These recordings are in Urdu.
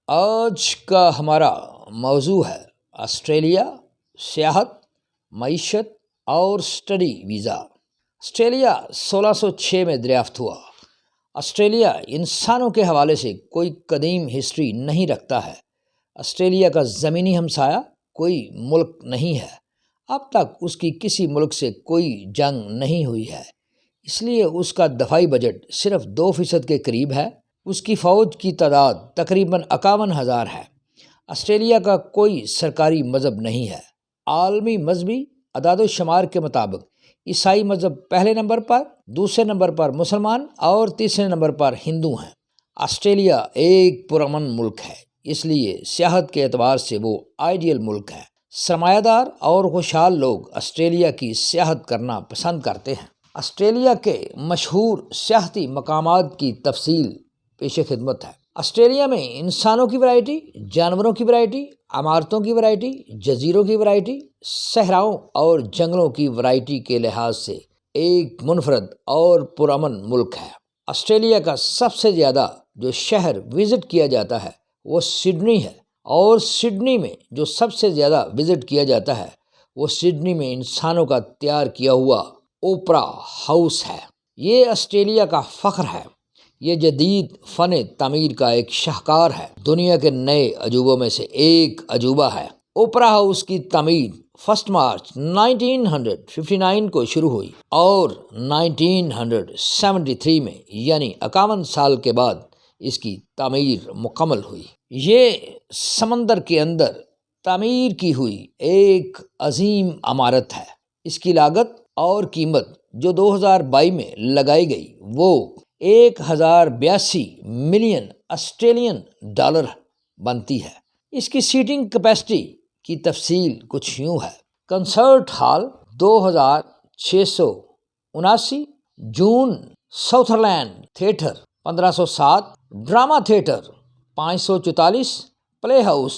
آج کا ہمارا موضوع ہے آسٹریلیا، سیاحت، معیشت اور اسٹڈی ویزا۔ آسٹریلیا 1606 میں دریافت ہوا۔ آسٹریلیا انسانوں کے حوالے سے کوئی قدیم ہسٹری نہیں رکھتا ہے۔ آسٹریلیا کا زمینی ہمسایہ کوئی ملک نہیں ہے۔ اب تک اس کی کسی ملک سے کوئی جنگ نہیں ہوئی ہے، اس لیے اس کا دفاعی بجٹ صرف 2% کے قریب ہے۔ اس کی فوج کی تعداد تقریباً 51,000 ہے۔ آسٹریلیا کا کوئی سرکاری مذہب نہیں ہے۔ عالمی مذہبی اعداد و شمار کے مطابق عیسائی مذہب پہلے نمبر پر، دوسرے نمبر پر مسلمان اور تیسرے نمبر پر ہندو ہیں۔ آسٹریلیا ایک پرامن ملک ہے، اس لیے سیاحت کے اعتبار سے وہ آئیڈیل ملک ہے۔ سرمایہ دار اور خوشحال لوگ آسٹریلیا کی سیاحت کرنا پسند کرتے ہیں۔ آسٹریلیا کے مشہور سیاحتی مقامات کی تفصیل پیش خدمت ہے۔ آسٹریلیا میں انسانوں کی ورائٹی، جانوروں کی ورائٹی، عمارتوں کی ورائٹی، جزیروں کی ورائٹی، صحراؤں اور جنگلوں کی ورائٹی کے لحاظ سے ایک منفرد اور پرامن ملک ہے۔ آسٹریلیا کا سب سے زیادہ جو شہر وزٹ کیا جاتا ہے وہ سڈنی ہے، اور سڈنی میں جو سب سے زیادہ وزٹ کیا جاتا ہے وہ سڈنی میں انسانوں کا تیار کیا ہوا اوپرا ہاؤس ہے۔ یہ آسٹریلیا کا فخر ہے۔ یہ جدید فن تعمیر کا ایک شاہکار ہے، دنیا کے نئے عجوبوں میں سے ایک عجوبہ ہے۔ اوپرا ہاؤس کی تعمیر 1 مارچ 1959 کو شروع ہوئی اور 1973 میں یعنی 51 سال کے بعد اس کی تعمیر مکمل ہوئی۔ یہ سمندر کے اندر تعمیر کی ہوئی ایک عظیم عمارت ہے۔ اس کی لاگت اور قیمت جو 2022 میں لگائی گئی وہ 1082 ملین آسٹریلین ڈالر بنتی ہے۔ اس کی سیٹنگ کیپیسٹی کی تفصیل کچھ یوں ہے: concert hall 2679، Joan Sutherland theatre 1507، drama theatre 544، playhouse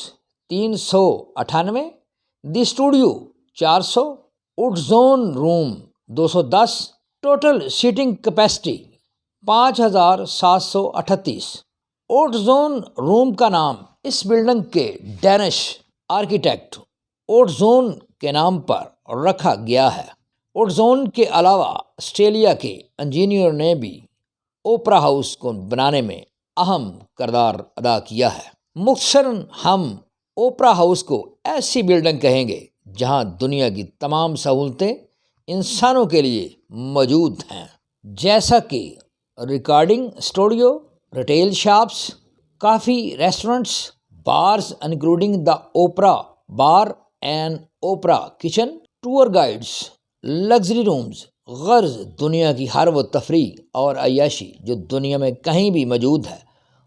398، the studio 400، Utzon room 210۔ Total seating capacity 5738۔ Utzon room کا نام اس بلڈنگ کے ڈینش آرکیٹیکٹ وڈ زون کے نام پر رکھا گیا ہے۔ وڈ زون کے علاوہ آسٹریلیا کے انجینئر نے بھی اوپرا ہاؤس کو بنانے میں اہم کردار ادا کیا ہے۔ مختصراً ہم اوپرا ہاؤس کو ایسی بلڈنگ کہیں گے جہاں دنیا کی تمام سہولتیں انسانوں کے لیے موجود ہیں، جیسا کہ recording studio, retail shops, coffee restaurants, bars including the opera bar and opera kitchen, tour guides, luxury rooms. غرض دنیا کی ہر وہ تفریح اور عیاشی جو دنیا میں کہیں بھی موجود ہے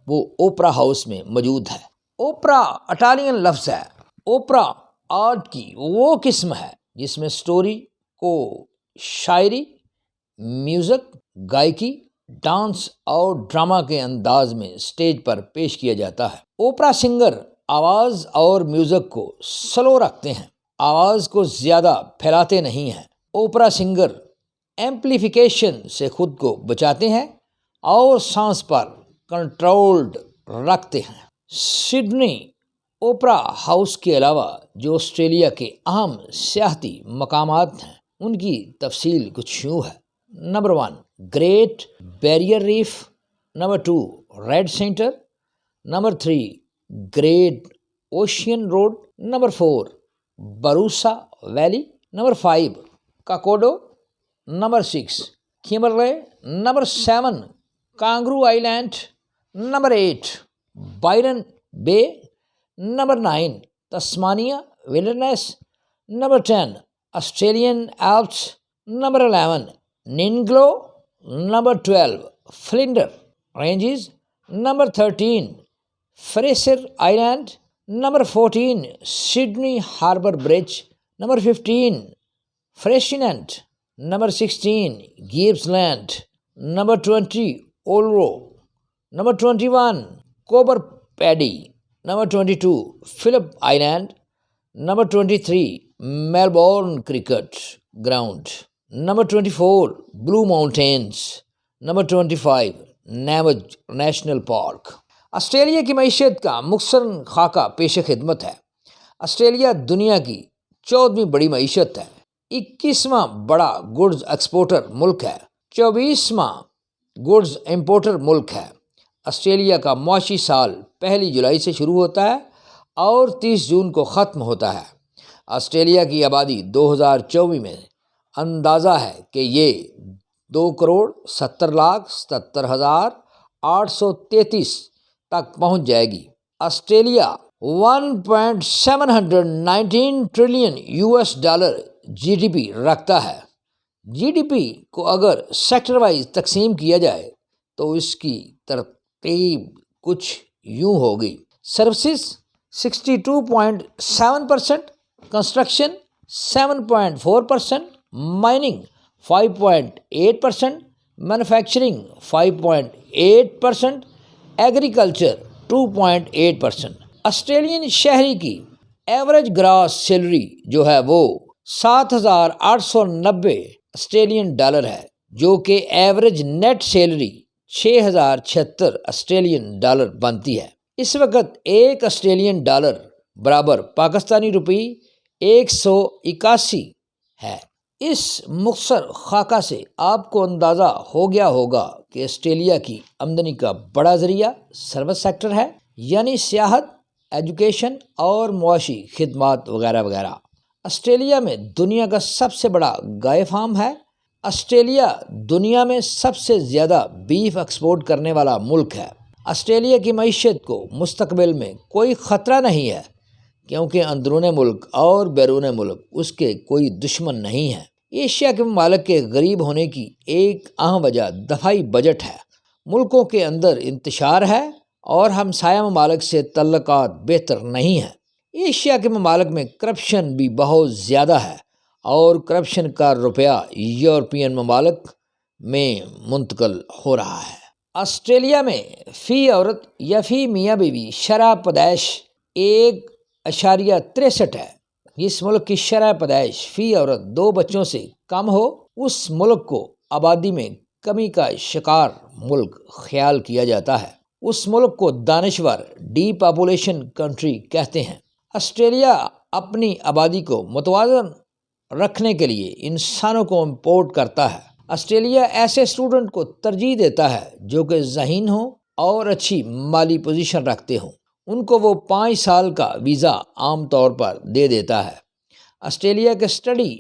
وہ اوپرا ہاؤس میں موجود ہے۔ اوپرا اٹالین لفظ ہے۔ اوپرا آرٹ کی وہ قسم ہے جس میں سٹوری کو شاعری، میوزک، گائیکی، ڈانس اور ڈرامہ کے انداز میں اسٹیج پر پیش کیا جاتا ہے۔ اوپرا سنگر آواز اور میوزک کو سلو رکھتے ہیں، آواز کو زیادہ پھیلاتے نہیں ہیں۔ اوپرا سنگر ایمپلیفیکیشن سے خود کو بچاتے ہیں اور سانس پر کنٹرولڈ رکھتے ہیں۔ سڈنی اوپرا ہاؤس کے علاوہ جو آسٹریلیا کے اہم سیاحتی مقامات ہیں ان کی تفصیل کچھ یوں ہے: number 1 Great Barrier Reef, number 2 Red Centre, number 3 Great Ocean Road, number 4 Barossa Valley, number 5 Kakadu, number 6 Kimberley, number 7 Kangaroo Island, number 8 Byron Bay, number 9 Tasmania wilderness, number 10 Australian Alps, number 11 Ningaloo, number 12 Flinders Ranges, number 13 Fraser Island, number 14 Sydney Harbour Bridge, number 15 Freycinet, number 16 Gippsland, number 20 Uluru, number 21 Coober Pedy, number 22 Phillip Island, number 23 Melbourne Cricket Ground, number 24 Blue Mountains, number 25 نیوج نیشنل پارک۔ آسٹریلیا کی معیشت کا مختصر خاکہ پیش خدمت ہے۔ آسٹریلیا دنیا کی 14ویں بڑی معیشت ہے، 21واں بڑا گڈز ایکسپورٹر ملک ہے، 24واں گڈز امپورٹر ملک ہے۔ آسٹریلیا کا معاشی سال 1 جولائی سے شروع ہوتا ہے اور 30 جون کو ختم ہوتا ہے۔ آسٹریلیا کی آبادی 2024 میں اندازہ ہے کہ یہ 2,70,77,833 تک پہنچ جائے گی۔ Australia 1.719 trillion $US G D P رکھتا ہے۔ جی ڈی پی کو اگر سیکٹر وائز تقسیم کیا جائے تو اس کی ترتیب کچھ یوں ہوگی: services 62.7%، construction 7.4%، mining 5.8%، manufacturing 5.8%، agriculture 2.8%۔ Australian شہری کی ایوریج گراس سیلری جو ہے وہ $7,890 آسٹریلین ڈالر ہے، جو کہ average net salary $6,076 Australian dollar بنتی ہے۔ اس وقت ایک آسٹریلین ڈالر برابر پاکستانی روپی 181 ہے۔ اس مختصر خاکہ سے آپ کو اندازہ ہو گیا ہوگا کہ آسٹریلیا کی آمدنی کا بڑا ذریعہ سروس سیکٹر ہے، یعنی سیاحت، ایجوکیشن اور معاشی خدمات وغیرہ وغیرہ۔ آسٹریلیا میں دنیا کا سب سے بڑا گائے فارم ہے۔ آسٹریلیا دنیا میں سب سے زیادہ بیف ایکسپورٹ کرنے والا ملک ہے۔ آسٹریلیا کی معیشت کو مستقبل میں کوئی خطرہ نہیں ہے، کیونکہ اندرون ملک اور بیرون ملک اس کے کوئی دشمن نہیں ہیں۔ ایشیا کے ممالک کے غریب ہونے کی ایک اہم وجہ دفاعی بجٹ ہے۔ ملکوں کے اندر انتشار ہے اور ہمسایہ ممالک سے تعلقات بہتر نہیں ہیں۔ ایشیا کے ممالک میں کرپشن بھی بہت زیادہ ہے اور کرپشن کا روپیہ یورپین ممالک میں منتقل ہو رہا ہے۔ آسٹریلیا میں فی عورت یا فی میاں بیوی شرح پیدائش 1.63 ہے۔ جس ملک کی شرح پیدائش فی عورت 2 بچوں سے کم ہو، اس ملک کو آبادی میں کمی کا شکار ملک خیال کیا جاتا ہے۔ اس ملک کو دانشور ڈی پاپولیشن کنٹری کہتے ہیں۔ آسٹریلیا اپنی آبادی کو متوازن رکھنے کے لیے انسانوں کو امپورٹ کرتا ہے۔ آسٹریلیا ایسے اسٹوڈنٹ کو ترجیح دیتا ہے جو کہ ذہین ہوں اور اچھی مالی پوزیشن رکھتے ہوں۔ ان کو وہ 5 سال کا ویزا عام طور پر دے دیتا ہے۔ آسٹریلیا کے اسٹڈی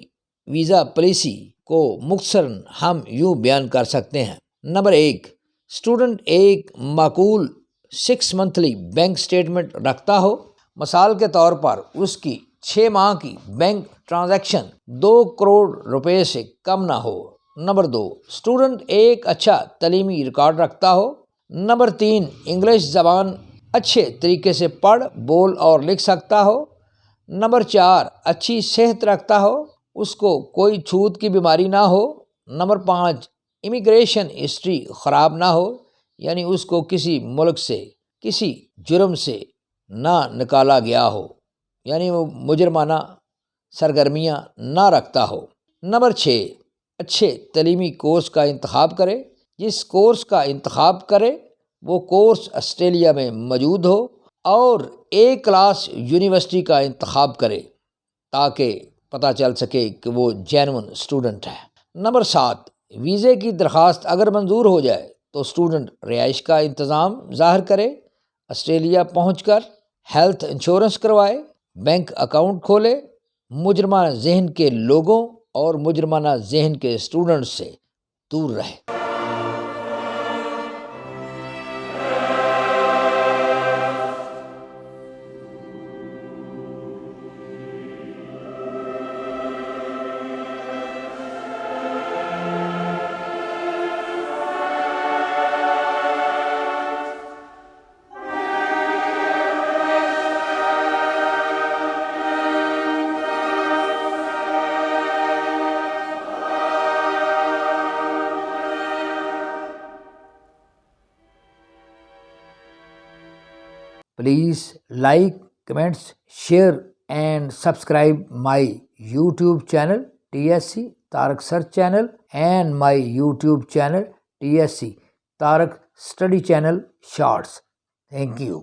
ویزا پالیسی کو مختصراً ہم یوں بیان کر سکتے ہیں۔ نمبر 1، اسٹوڈنٹ ایک معقول 6 منتھلی بینک اسٹیٹمنٹ رکھتا ہو۔ مثال کے طور پر اس کی 6 ماہ کی بینک ٹرانزیکشن 2 کروڑ روپے سے کم نہ ہو۔ نمبر 2، اسٹوڈنٹ ایک اچھا تعلیمی ریکارڈ رکھتا ہو۔ نمبر 3، انگلش زبان اچھے طریقے سے پڑھ، بول اور لکھ سکتا ہو۔ نمبر 4، اچھی صحت رکھتا ہو، اس کو کوئی چھوت کی بیماری نہ ہو۔ نمبر 5، امیگریشن ہسٹری خراب نہ ہو، یعنی اس کو کسی ملک سے کسی جرم سے نہ نکالا گیا ہو، یعنی وہ مجرمانہ سرگرمیاں نہ رکھتا ہو۔ نمبر 6، اچھے تعلیمی کورس کا انتخاب کرے۔ جس کورس کا انتخاب کرے وہ کورس آسٹریلیا میں موجود ہو، اور ایک کلاس یونیورسٹی کا انتخاب کرے تاکہ پتہ چل سکے کہ وہ جینون اسٹوڈنٹ ہے۔ نمبر 7، ویزے کی درخواست اگر منظور ہو جائے تو اسٹوڈنٹ رہائش کا انتظام ظاہر کرے، آسٹریلیا پہنچ کر ہیلتھ انشورنس کروائے، بینک اکاؤنٹ کھولے، مجرمانہ ذہن کے لوگوں اور مجرمانہ ذہن کے اسٹوڈنٹ سے دور رہے۔ Please like, comments, share and subscribe my YouTube channel TSC Tarak Search Channel and my YouTube channel TSC Tarak Study Channel Shorts. Thank you.